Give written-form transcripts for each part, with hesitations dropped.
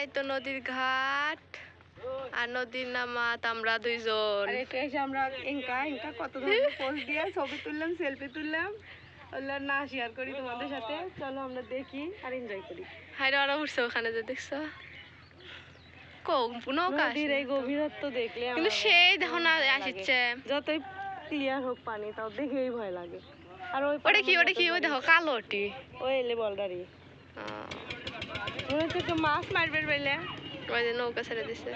এই তো নদীর ঘাট আর নদীর নামাত আমরা দুইজন। আর এটা এসে আমরা ইনকা কত ধরনের পোস্ট দিয়ে ছবি তুললাম, সেলফি তুললাম, না শেয়ার করি তোমাদের সাথে। চলো আমরা দেখি আর এনজয় করি। হাইরে ওরা উঠছে ওখানে, যে দেখছো নৌকা নদীর এই গভীরত্ব দেখলে কিন্তু সেই দেখো না আসছে, যতই ক্লিয়ার হোক পানি তাও দেখেই ভয় লাগে। আর ওটা কি ওই দেখো কালোটি, ওই এলে বলদারি মনে হচ্ছে একটু মাছ মারবে বলে ওই যে নৌকা ছেড়ে দিছে।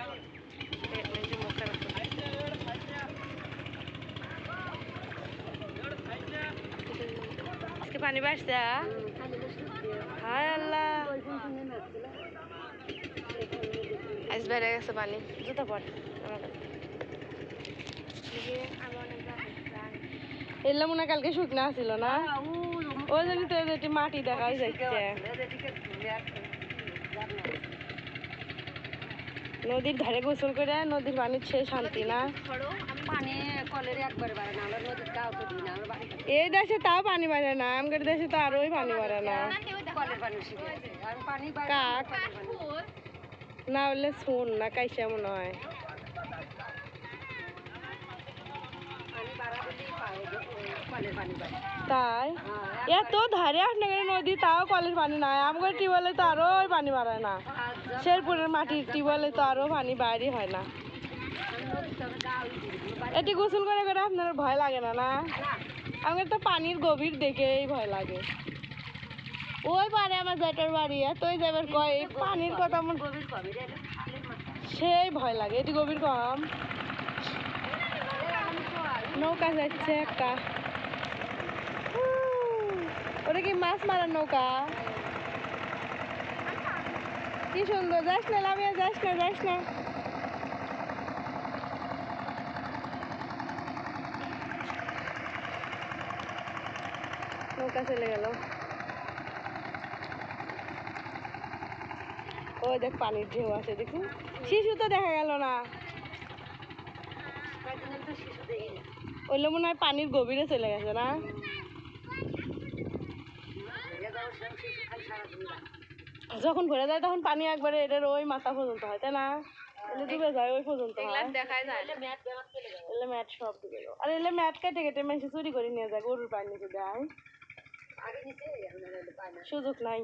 পানি বাড়ছে, হায় আল্লাহ আজ বেড়ে গেছে পানি। জুতা পর এলে মনে কালকে শুকনা ছিল না, ওই জন্য তো একটি মাটি দেখাই যাচ্ছে। নদীর ধারে গোসল করে নদীর পানির সে শান্তি না। এই দেশে তাও পানি বাড়ে না, আমাদের দেশে তো আরোই পানি বাড়ে না। কাক না হলে শুন না কাইসা মনে হয়। তাই এত ধারে আপনাদের নদী তাও কলের পানি নাই, আমাদের টিউবওয়েলে তো আরো পানি বাড়ায় না। শেরপুরের মাটির টিউবওয়েলে তো আরো পানি বাইরে হয় না। এটি গোসল করে করে আপনার ভয় লাগে না? না আমাদের তো পানির গভীর দেখেই ভয় লাগে। ওই পারে আমার জেঠার বাড়ি, তুই যাবার কয় পানির কথা আমার সেই ভয় লাগে। এটি গভীর কম, নৌকা যাচ্ছে একটা, ওটা কি মাছ মারার নৌকা? কি সুন্দর, যাস না লামিয়া, যাস না যাস না। নৌকা চলে গেল। ওই দেখ পানির ঢেউ আছে, দেখুন শিশু তো দেখা গেল না। ওইলে মনে হয় পানির গভীরে চলে গেছে না। যখন ভরে যায় তখন পানি একবারে এটার ওই মাথা পর্যন্ত হয়, তাই না? ডুবে যায় ওই পর্যন্ত দেখাই যায়। এলে ম্যাট সব ডুবে যাও। আর এলে ম্যাট কেটে কেটে মেশে চুরি করে নিয়ে যায়, গরুর পানি নিচে দেয়, সুযোগ নাই।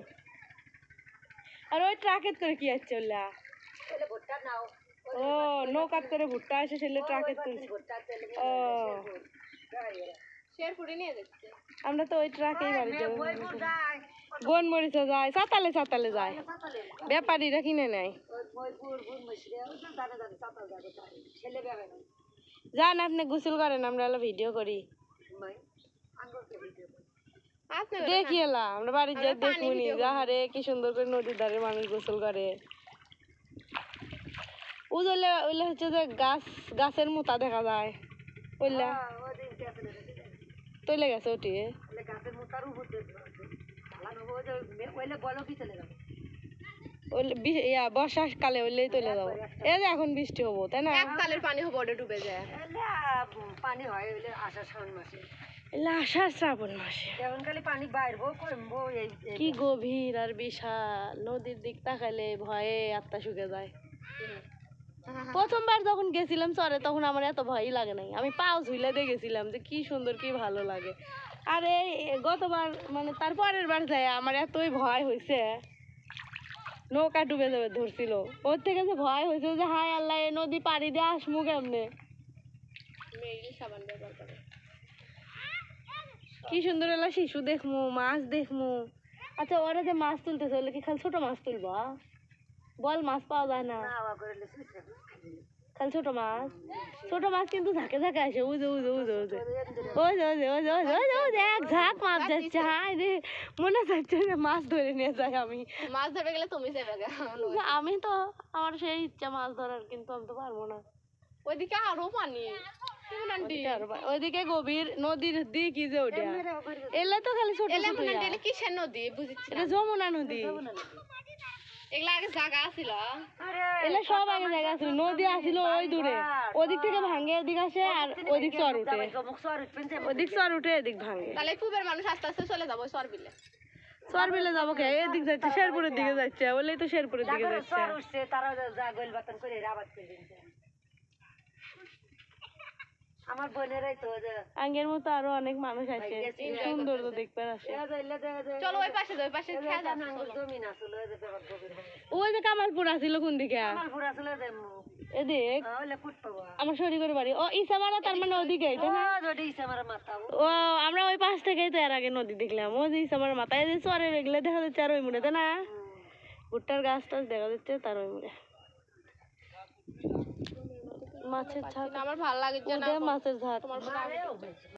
আর ওই ট্রাকেট করে কি আসছে ওলা? ও নৌকাত করে ভুট্টা আসে, সেলে ট্রাকেট করে। ও শেরপুরে নিয়ে যাচ্ছে। আমরা তো ওই ট্রাকেই বাড়ি যাবো। বন মরিচা যায়, চাতালে চাতালে যায়, ব্যাপারীরা কিনে নেয়। যান আপনি গোসল করেন, আমরা এলা ভিডিও করি, দেখি এলা আমরা বাড়ি যাই দেখুনি। যাহারে কি সুন্দর করে নদীর ধারে মানুষ গোসল করে। উজলে ওইলে হচ্ছে যে গাছের মোতা দেখা যায়, ওইলা তৈলে গেছে ওটি বর্ষাকালে হইলেই তৈলে যাবো। এই যে এখন বৃষ্টি হবো, তাই না? এককালের পানি হবো, ওটা ডুবে যায়। পানি হয় আষাঢ় শ্রাবণ মাসে, আষাঢ় শ্রাবণ মাসে পানি বাইরবো কমবো। কি গভীর আর বিশাল, নদীর দিক তাকাইলে ভয়ে আত্মা শুকে যায়। প্রথমবার যখন গেছিলাম চরে তখন আমার এত ভয়ই লাগে নাই, আমি পাও ঝুলে দিয়ে গেছিলাম যে কি সুন্দর কি ভালো লাগে। আর এই গতবার মানে তারপরের বার যায় আমার এতই ভয় হয়েছে, নৌকা ডুবে যাবে ধরছিল, ওর থেকে যে ভয় হয়েছে যে হায় আল্লাহ এই নদী পাড়ি দিয়ে আসমু কেমনে। কি সুন্দর এলা শিশু দেখমু, মাছ দেখমু। আচ্ছা ওরা যে মাছ তুলতেছে ওগুলো কি খালি ছোট মাছ তুলবা? বল মাছ পাওয়া যায় না, খালি ছোট মাছ কিন্তু ঝাঁকে ঝাঁকে আসে। উজে উজে উজে উজে ওই যে ওই যে ওই যে ওই যে ওই যে ওই যে এক ঝাঁক মাছ যাচ্ছে, হায় রে মনে যাচ্ছে যে মাছ ধরে নিয়ে যাই। আমি মাছ ধরতে গেলে তুমি যাবে, আমি তো আমার সেই ইচ্ছা মাছ ধরার, কিন্তু আমি তো পারবো না। ওইদিকে আরো পানি, ওইদিকে গভীর নদীর দিক যে ওটা এলে তো খালি ছোট কিসের নদী বুঝছি, যমুনা নদী। এগুলা আগে জায়গা আছিল, এলে সব আগে জায়গা ছিল, নদী আসিল ওই দূরে, ওদিক থেকে ভাঙে এদিক আসে আর ওদিক চর উঠে, ওদিক চর উঠে এদিক ভাঙে। তাহলে পূবের মানুষ আস্তে আস্তে চলে যাবো চর বিলে। চর বিলে যাবো কে এদিক যাচ্ছে শেরপুরের দিকে যাচ্ছে বলেই তো শেরপুরের দিকে যাচ্ছে আমার বোনেরাই তো আগের মতো আরো অনেক মানুষ আসে সুন্দর তো দেখতে আসে চলো ওই পাশে যাও, ওই পাশে খেয়া যাচ্ছে, চলো। জমিন আসলে ওই যে কামালপুর আছিল কোন দিকে আমার আসলে এদিক হলে ফুট পাবো আমার শরীরের বাড়ি ও ইসামারা তার মানে ওদিকেই তাই না আমার মাথা ও আমরা ওই পাশ থেকেই তো এর আগে নদী দেখলাম ওই যে ইসামার মাথায় যে চরে রেগলে দেখা যাচ্ছে আর ওই মুড়ে তাই না ভুট্টার গাছ টাছ দেখা যাচ্ছে তার ওই মুড়ে মাছের ঝাঁক আমার ভালো লাগে যে না মাছের ঝাঁক তোমার